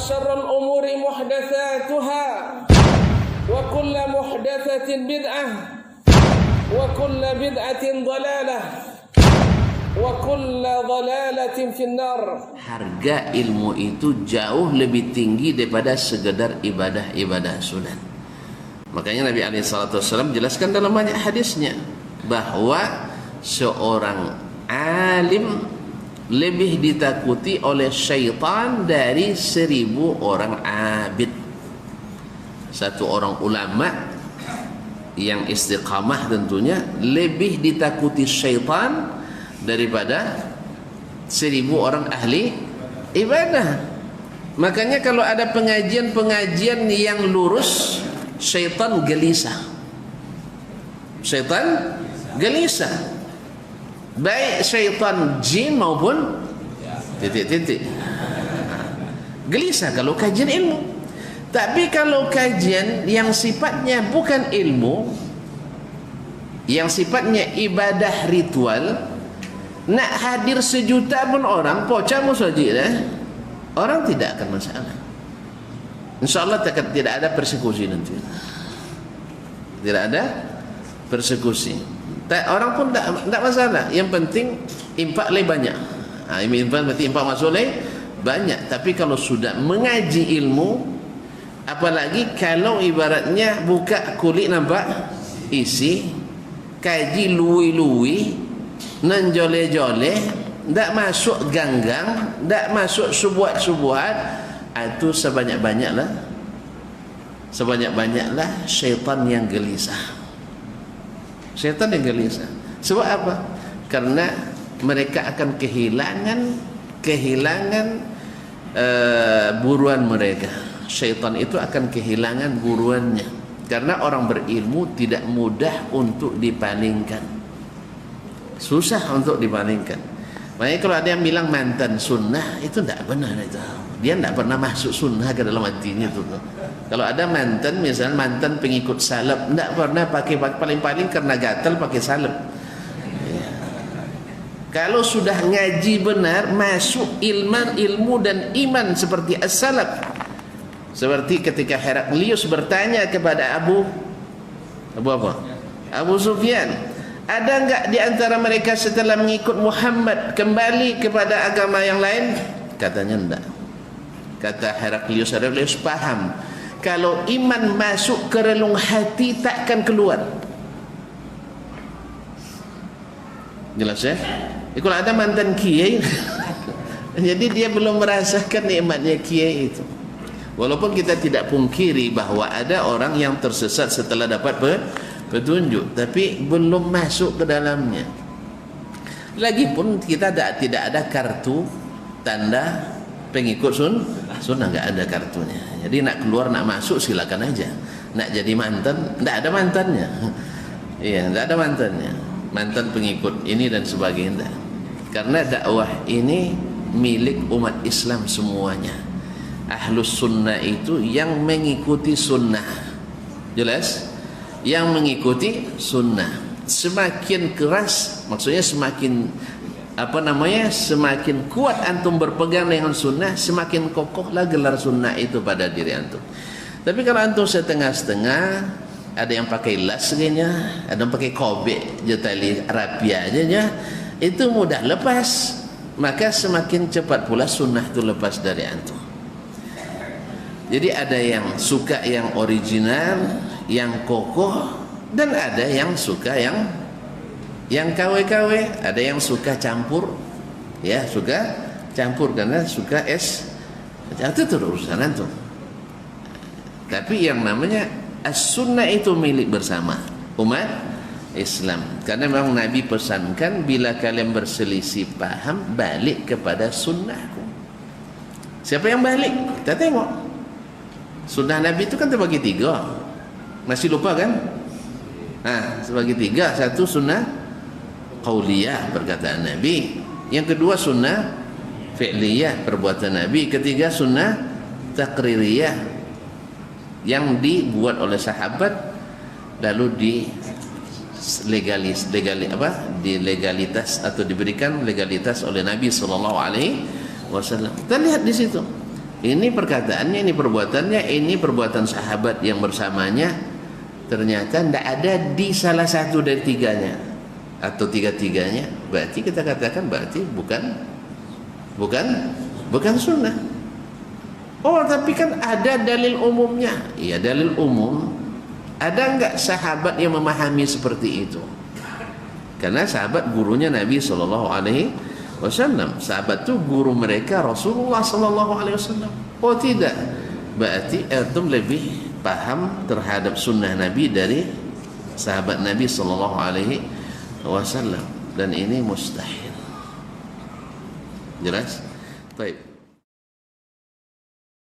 وشر الأمور محدثاتها وكل محدثة بدعة وكل بدعة ضلالة وكل ضلالة في النار. Harga ilmu itu jauh lebih tinggi daripada sekedar ibadah-ibadah sunat. Makanya Nabi SAW jelaskan dalam banyak hadisnya bahwa seorang alim lebih ditakuti oleh syaitan dari 1000 orang abid. Satu orang ulama yang istiqamah tentunya lebih ditakuti syaitan daripada 1000 orang ahli ibadah. Makanya kalau ada pengajian-pengajian yang lurus, syaitan gelisah. Syaitan gelisah. Baik syaitan jin maupun titik-titik. Gelisah kalau kajian ilmu. Tapi kalau kajian yang sifatnya bukan ilmu, yang sifatnya ibadah ritual, nak hadir 1 juta pun orang pocamu saja, orang tidak akan masalah. InsyaAllah tidak ada persekusi nanti. Tidak ada persekusi. Orang pun tak masalah. Yang penting impak lebih banyak. Impak masuk lebih banyak. Tapi kalau sudah mengaji ilmu, apalagi kalau ibaratnya buka kulit nampak isi, kaji lui-lui, nanjole-jole, tak masuk ganggang, tak masuk subuhat-subuhat, itu sebanyak-banyaklah syaitan yang gelisah. Syaitan yang gelisah. Sebab apa? Karena mereka akan kehilangan buruan mereka. Syaitan itu akan kehilangan buruannya. Karena orang berilmu tidak mudah untuk dipalingkan. Susah untuk dipalingkan. Makanya kalau ada yang bilang mantan sunnah, itu tidak benar itu. Dia tidak pernah masuk sunnah ke dalam hatinya itu. Kalau ada mantan, misalnya mantan pengikut salaf, tidak pernah paling-paling karena gatal pakai salaf. Ya. Kalau sudah ngaji benar, masuk ilmu dan iman seperti as-salaf. Seperti ketika Heraklius bertanya kepada Abu Sufyan, ada enggak di antara mereka setelah mengikut Muhammad kembali kepada agama yang lain? Katanya enggak. Kata Heraklius paham, kalau iman masuk ke relung hati takkan keluar. Jelas ya? Kalau ada mantan kiai jadi dia belum merasakan nikmatnya kiai itu. Walaupun kita tidak pungkiri bahwa ada orang yang tersesat setelah dapat petunjuk, tapi belum masuk ke dalamnya. Lagipun kita tidak ada kartu tanda pengikut sunnah, nggak ada kartunya. Jadi nak keluar nak masuk silakan aja. Nak jadi mantan, nggak ada mantannya. Iya, nggak ada mantannya. Mantan pengikut ini dan sebagainya. Karena dakwah ini milik umat Islam semuanya. Ahlus sunnah itu yang mengikuti sunnah. Jelas? Yang mengikuti sunnah. Semakin keras, maksudnya semakin semakin kuat antum berpegang dengan sunnah, semakin kokohlah gelar sunnah itu pada diri antum. Tapi kalau antum setengah-setengah, ada yang pakai las gini, ada yang pakai kobek je tali rapi aja, itu mudah lepas. Maka semakin cepat pula sunnah itu lepas dari antum. Jadi ada yang suka yang original, yang kokoh, dan ada yang suka yang KW-KW, ada yang suka campur, ya suka campur karena suka es, itu urusan antum. Tapi yang namanya as-sunnah itu milik bersama umat Islam. Karena memang Nabi pesankan, bila kalian berselisih paham, balik kepada sunnahku. Siapa yang balik? Kita tengok. Sunnah Nabi itu kan terbagi 3. Masih lupa kan? Terbagi 3. Satu sunnah qauliyah, perkataan Nabi. Yang kedua sunnah fi'liyah, perbuatan Nabi. Ketiga sunnah taqririyah, yang dibuat oleh sahabat lalu dilegalitas atau diberikan legalitas oleh Nabi sallallahu alaihi wasallam. Kita lihat di situ. Ini perkataannya, ini perbuatannya, ini perbuatan sahabat yang bersamanya, ternyata tidak ada di salah satu dari tiganya atau tiga-tiganya, berarti kita katakan berarti bukan sunnah. Oh, tapi kan ada dalil umumnya. Iya, dalil umum. Ada enggak sahabat yang memahami seperti itu? Karena sahabat gurunya Nabi Sallallahu Alaihi Wasallam. Sahabat itu guru mereka Rasulullah Sallallahu Alaihi Wasallam. Oh tidak, berarti antum lebih paham terhadap sunnah Nabi dari sahabat Nabi Sallallahu Alaihi Wasallam, dan ini mustahil. Jelas? Baik.